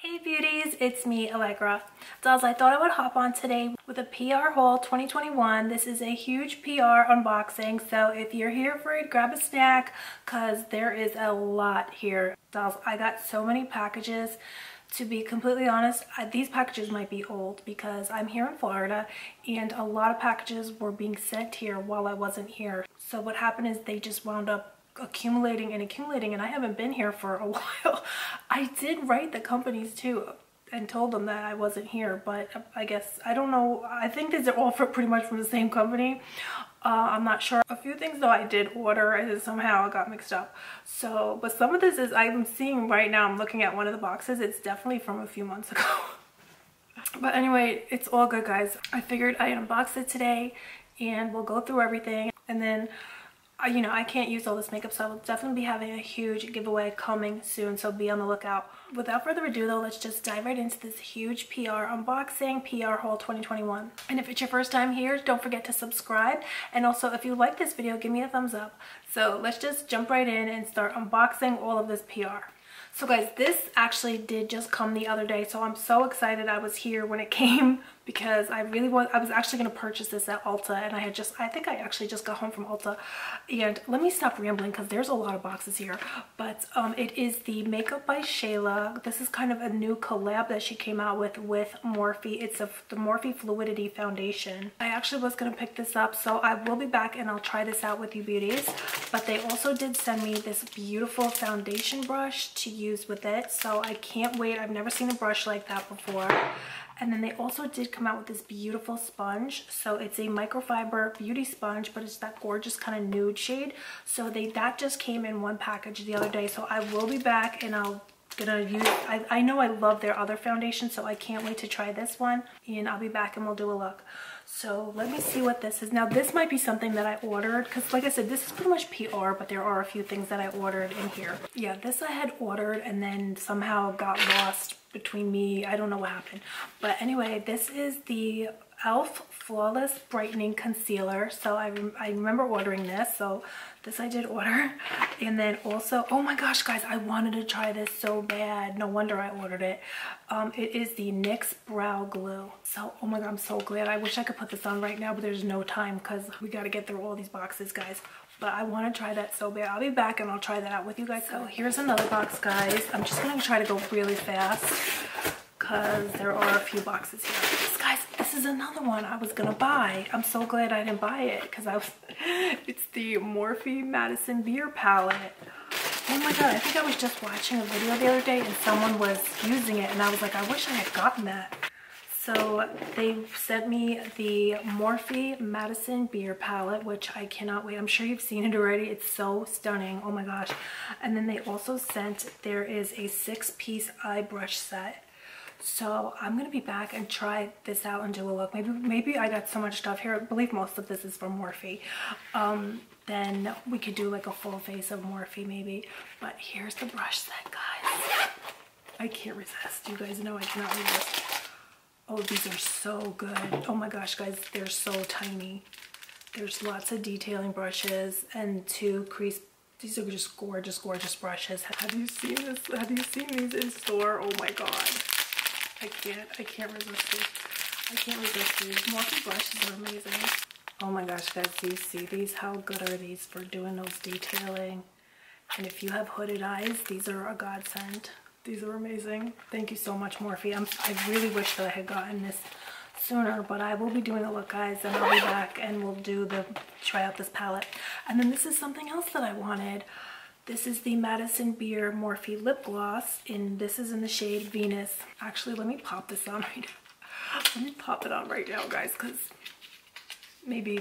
Hey beauties, it's me, Allegra. Dolls, I thought I would hop on today with a PR haul 2021. This is a huge PR unboxing, so if you're here for it, grab a snack because there is a lot here. Dolls, I got so many packages. To be completely honest, these packages might be old because I'm here in Florida and a lot of packages were being sent here while I wasn't here. So what happened is they just wound up accumulating and I haven't been here for a while. I did write the companies too and told them that I wasn't here, but I guess, I don't know, I think these are all pretty much from the same company. I'm not sure. A few things though I did order and somehow it got mixed up. So, but some of this is, I'm seeing right now, I'm looking at one of the boxes, it's definitely from a few months ago. But anyway, it's all good guys. I figured I'd unbox it today and we'll go through everything, and then you know, I can't use all this makeup, so I'll definitely be having a huge giveaway coming soon, so be on the lookout. Without further ado though, let's just dive right into this huge PR unboxing, PR haul 2021. And if it's your first time here, don't forget to subscribe, and also if you like this video, give me a thumbs up. So let's just jump right in and start unboxing all of this PR. So guys, this actually did just come the other day, so I'm so excited I was here when it came because I was actually going to purchase this at Ulta, and I think I actually just got home from Ulta. And let me stop rambling because there's a lot of boxes here, but it is the Makeup by Shayla. This is kind of a new collab that she came out with Morphe. It's the Morphe Fluidity foundation. I actually was going to pick this up, so I will be back and I'll try this out with you beauties. But they also did send me this beautiful foundation brush to use with it, so I can't wait. I've never seen a brush like that before. And then they also did come out with this beautiful sponge. So it's a microfiber beauty sponge, but it's that gorgeous kind of nude shade. So that just came in one package the other day. So I will be back and I know I love their other foundation, so I can't wait to try this one. And I'll be back and we'll do a look. So let me see what this is. Now this might be something that I ordered because like I said, this is pretty much PR, but there are a few things that I ordered in here. Yeah, this I had ordered and then somehow got lost between me. I don't know what happened. But anyway, this is the e.l.f. Flawless Brightening Concealer. So I remember ordering this. So this I did order. And then also, oh my gosh guys, I wanted to try this so bad. No wonder I ordered it. It is the Nyx Brow Glue. So, oh my god, I'm so glad. I wish I could put this on right now, but there's no time because we got to get through all these boxes, guys. But I want to try that so bad. I'll be back and I'll try that out with you guys. So here's another box, guys. I'm just going to try to go really fast because there are a few boxes here. Guys, this is another one I was going to buy. I'm so glad I didn't buy it because it's the Morphe Madison Beer Palette. Oh my god, I think I was just watching a video the other day and someone was using it and I was like, I wish I had gotten that. So they sent me the Morphe Madison Beer Palette, which I cannot wait. I'm sure you've seen it already. It's so stunning. Oh my gosh. And then they also sent, there is a 6-piece eye brush set. So I'm going to be back and try this out and do a look. Maybe I got so much stuff here. I believe most of this is from Morphe. Then we could do like a full face of Morphe maybe. But here's the brush set, guys. I can't resist. You guys know I cannot resist. Oh, these are so good. Oh my gosh, guys, they're so tiny. There's lots of detailing brushes and 2 crease. These are just gorgeous, gorgeous brushes. Have you seen this? Have you seen these in store? Oh my god. I can't resist these. I can't resist these. Morphe brushes are amazing. Oh my gosh, guys, do you see these? How good are these for doing those detailing? And if you have hooded eyes, these are a godsend. These are amazing. Thank you so much, Morphe. I really wish that I had gotten this sooner, but I will be doing a look, guys, and I'll be back and we'll try out this palette. And then this is something else that I wanted. This is the Madison Beer Morphe Lip Gloss, and this is in the shade Venus. Actually, let me pop this on right now. Let me pop it on right now, guys, because maybe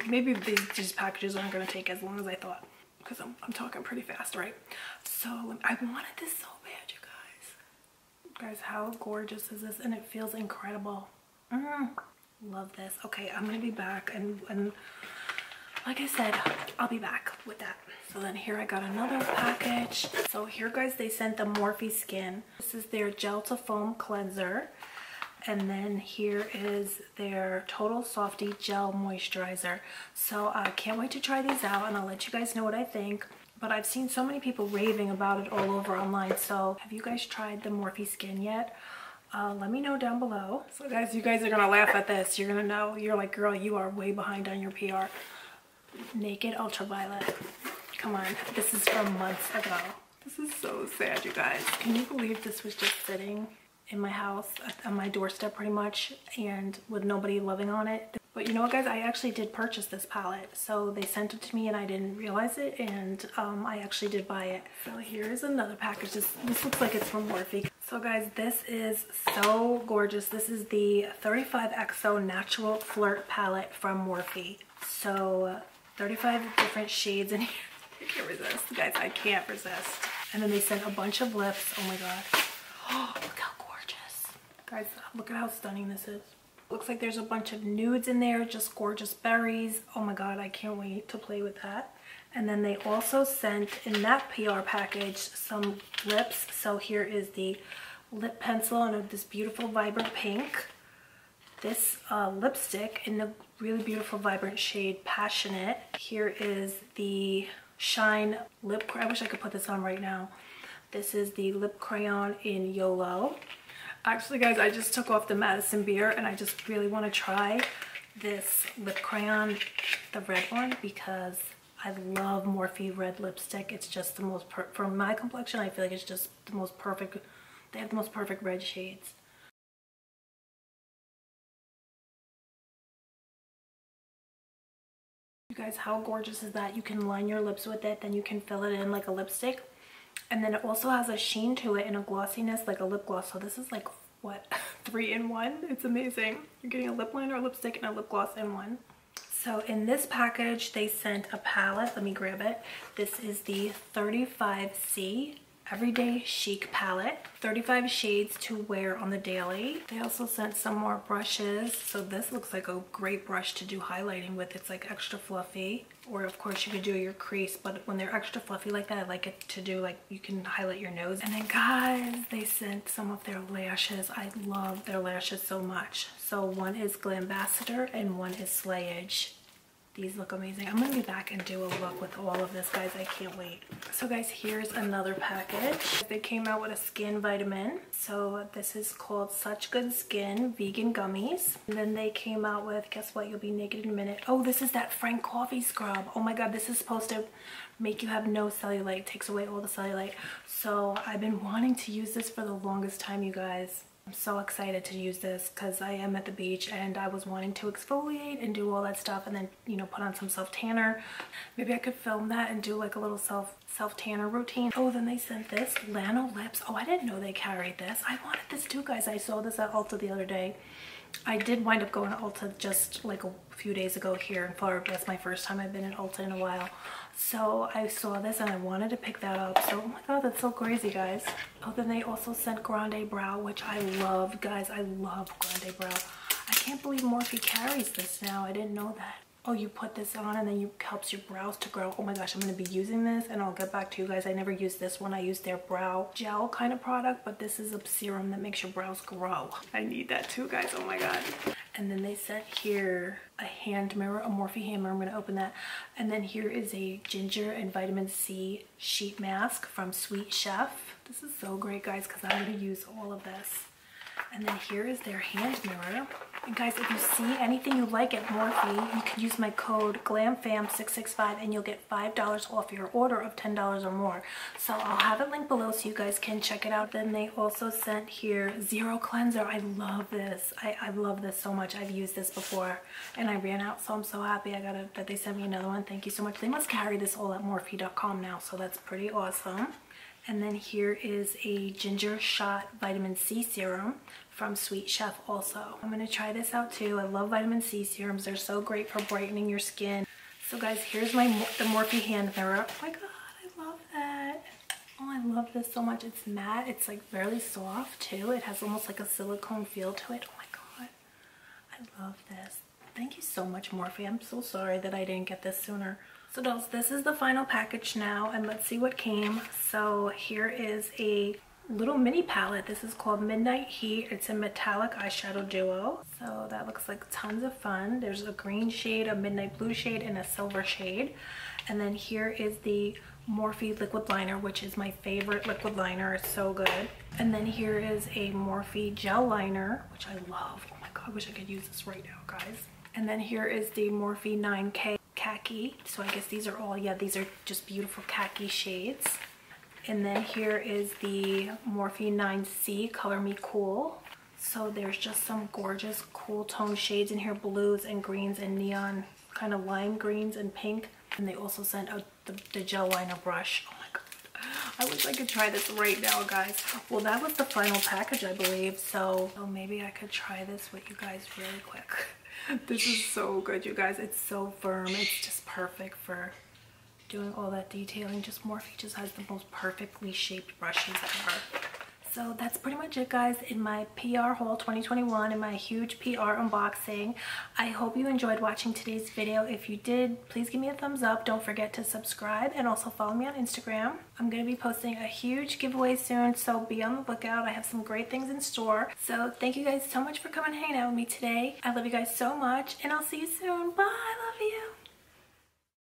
these packages aren't going to take as long as I thought, because I'm talking pretty fast, right? So I wanted this so bad, you guys. Guys, how gorgeous is this? And it feels incredible. Love this. Okay, I'm going to be back, and like I said, I'll be back with that. So then here I got another package. So here, guys, they sent the Morphe Skin. This is their Gel to Foam Cleanser. And then here is their Total Softy Gel Moisturizer. So I can't wait to try these out and I'll let you guys know what I think. But I've seen so many people raving about it all over online. So have you guys tried the Morphe Skin yet? Let me know down below. So guys, you guys are gonna laugh at this. You're gonna know. You're like, girl, you are way behind on your PR. Naked Ultraviolet. Come on, this is from months ago. This is so sad, you guys. Can you believe this was just sitting in my house, on my doorstep pretty much, and with nobody living on it? But you know what, guys, I actually did purchase this palette. So they sent it to me and I didn't realize it, and I actually did buy it. So here's another package. This looks like it's from Morphe. So guys, this is so gorgeous. This is the 35XO Natural Flirt palette from Morphe. So 35 different shades in here. I can't resist, guys, I can't resist. And then they sent a bunch of lips. Oh my god. Oh, look how gorgeous. Guys, look at how stunning this is. Looks like there's a bunch of nudes in there, just gorgeous berries. Oh my god, I can't wait to play with that. And then they also sent in that PR package some lips. So here is the lip pencil in this beautiful vibrant pink. This lipstick in the really beautiful vibrant shade Passionate. Here is the Shine lip, I wish I could put this on right now. This is the lip crayon in YOLO. Actually, guys, I just took off the Madison beer and I just really want to try this lip crayon, the red one, because I love Morphe Red Lipstick. It's just the most, for my complexion, I feel like it's just the most perfect. They have the most perfect red shades. You guys, how gorgeous is that? You can line your lips with it, then you can fill it in like a lipstick. And then it also has a sheen to it and a glossiness like a lip gloss. So this is like, what, 3 in 1? It's amazing. You're getting a lip liner, a lipstick, and a lip gloss in one. So in this package, they sent a palette. Let me grab it. This is the 35C Everyday Chic palette. 35 shades to wear on the daily. They also sent some more brushes. So this looks like a great brush to do highlighting with. It's like extra fluffy. Or of course you could do your crease, but when they're extra fluffy like that, I like it to do like, you can highlight your nose. And then guys, they sent some of their lashes. I love their lashes so much. So one is Glambassador and one is Slayage. These look amazing. I'm gonna be back and do a look with all of this, guys. I can't wait. So guys, here's another package. They came out with a skin vitamin. So this is called Such Good Skin Vegan Gummies. And then they came out with, guess what? You'll be naked in a minute. Oh, this is that Frank Coffee scrub. Oh my god, this is supposed to make you have no cellulite. It takes away all the cellulite. So I've been wanting to use this for the longest time, you guys. I'm so excited to use this because I am at the beach and I was wanting to exfoliate and do all that stuff and then, you know, put on some self tanner. Maybe I could film that and do like a little self tanner routine. Oh, then they sent this Lano Lips. Oh, I didn't know they carried this. I wanted this too, guys. I saw this at Ulta the other day. I did wind up going to Ulta just like a few days ago here in Florida. That's my first time I've been in Ulta in a while. So I saw this and I wanted to pick that up. So, oh my god, that's so crazy, guys. Oh, then they also sent Grande Brow, which I love, guys. I love Grande Brow. I can't believe Morphe carries this now. I didn't know that. Oh, you put this on and then you helps your brows to grow. Oh my gosh, I'm going to be using this and I'll get back to you guys. I never used this one. I used their brow gel kind of product, but this is a serum that makes your brows grow. I need that too, guys. Oh my god. And then they sent here a hand mirror, a Morphe Hammer. I'm going to open that. And then here is a ginger and vitamin C sheet mask from Sweet Chef. This is so great, guys, because I'm going to use all of this. And then here is their hand mirror. And guys, if you see anything you like at Morphe, you can use my code GLAMFAM665 and you'll get $5 off your order of $10 or more. So I'll have it linked below so you guys can check it out. Then they also sent here Zero Cleanser. I love this. I love this so much. I've used this before and I ran out, so I'm so happy that they sent me another one. Thank you so much. They must carry this all at Morphe.com now, so that's pretty awesome. And then here is a ginger shot vitamin C serum from Sweet Chef also. I'm going to try this out too. I love vitamin C serums. They're so great for brightening your skin. So guys, here's the Morphe hand mirror. Oh my god, I love that. Oh, I love this so much. It's matte. It's like fairly soft too. It has almost like a silicone feel to it. Oh my god, I love this. Thank you so much, Morphe. I'm so sorry that I didn't get this sooner. So dolls, this is the final package now, and let's see what came. So here is a little mini palette. This is called Midnight Heat. It's a metallic eyeshadow duo. So that looks like tons of fun. There's a green shade, a midnight blue shade, and a silver shade. And then here is the Morphe liquid liner, which is my favorite liquid liner. It's so good. And then here is a Morphe gel liner, which I love. Oh my god, I wish I could use this right now, guys. And then here is the Morphe 9K khaki. So I guess these are all, yeah, these are just beautiful khaki shades. And then here is the Morphe 9C Color Me Cool. So there's just some gorgeous cool tone shades in here, blues and greens and neon kind of lime greens and pink. And they also sent out the gel liner brush. Oh my god, I wish I could try this right now, guys. Well, that was the final package, I believe. So maybe I could try this with you guys really quick. This is so good, you guys. It's so firm. It's just perfect for doing all that detailing. Just Morphe just has the most perfectly shaped brushes ever. So that's pretty much it, guys, in my PR haul 2021 and my huge PR unboxing. I hope you enjoyed watching today's video. If you did, please give me a thumbs up. Don't forget to subscribe and also follow me on Instagram. I'm going to be posting a huge giveaway soon, so be on the lookout. I have some great things in store. So thank you guys so much for coming and hanging out with me today. I love you guys so much, and I'll see you soon. Bye. I love you.